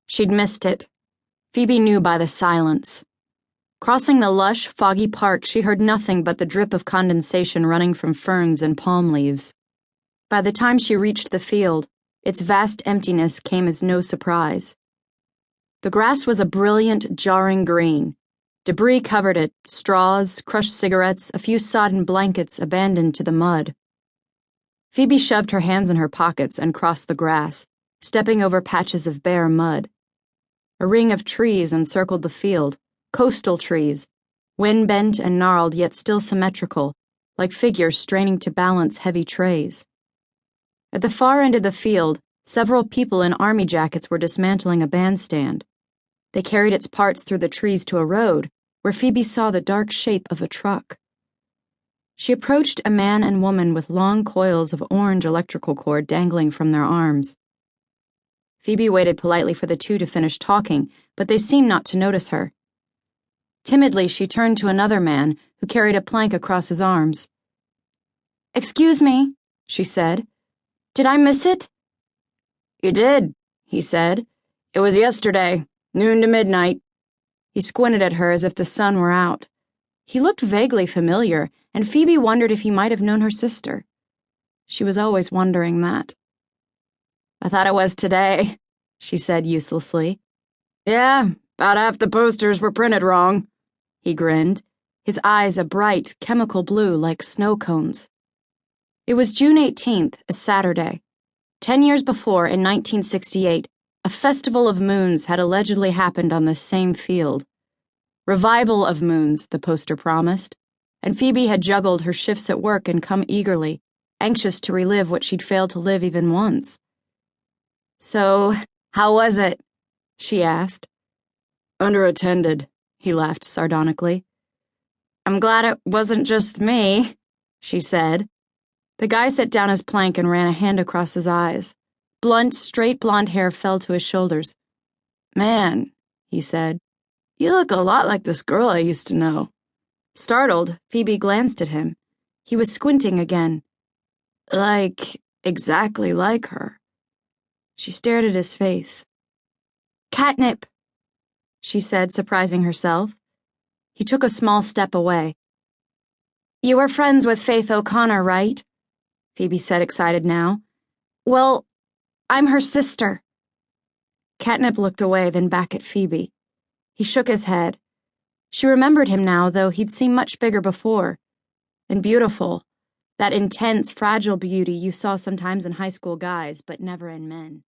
She'd missed it. Phoebe knew by the silence. Crossing the lush, foggy park, she heard nothing but the drip of condensation running from ferns and palm leaves. By the time she reached the field, its vast emptiness came as no surprise. The grass was a brilliant, jarring green. Debris covered it, straws, crushed cigarettes, a few sodden blankets abandoned to the mud. Phoebe shoved her hands in her pockets and crossed the grass, stepping over patches of bare mud. A ring of trees encircled the field, coastal trees, wind-bent and gnarled yet still symmetrical, like figures straining to balance heavy trays. At the far end of the field, several people in army jackets were dismantling a bandstand. They carried its parts through the trees to a road, where Phoebe saw the dark shape of a truck. She approached a man and woman with long coils of orange electrical cord dangling from their arms. Phoebe waited politely for the two to finish talking, but they seemed not to notice her. Timidly, she turned to another man who carried a plank across his arms. "Excuse me," she said. "Did I miss it?" "You did," he said. "It was yesterday, noon to midnight." He squinted at her as if the sun were out. He looked vaguely familiar, and Phoebe wondered if he might have known her sister. She was always wondering that. "I thought it was today," she said uselessly. "Yeah, about half the posters were printed wrong." He grinned, his eyes a bright, chemical blue like snow cones. It was June 18th, a Saturday. 10 years before, in 1968, a festival of moons had allegedly happened on this same field. Revival of moons, the poster promised, and Phoebe had juggled her shifts at work and come eagerly, anxious to relive what she'd failed to live even once. "So, how was it?" she asked. "Underattended," he laughed sardonically. "I'm glad it wasn't just me," she said. The guy set down his plank and ran a hand across his eyes. Blunt, straight blonde hair fell to his shoulders. "Man," he said, "you look a lot like this girl I used to know." Startled, Phoebe glanced at him. He was squinting again. "Like, exactly like her." She stared at his face. "Catnip," she said, surprising herself. He took a small step away. "You were friends with Faith O'Connor, right?" Phoebe said, excited now. "Well, I'm her sister." Catnip looked away, then back at Phoebe. He shook his head. She remembered him now, though he'd seemed much bigger before. And beautiful. That intense, fragile beauty you saw sometimes in high school guys, but never in men.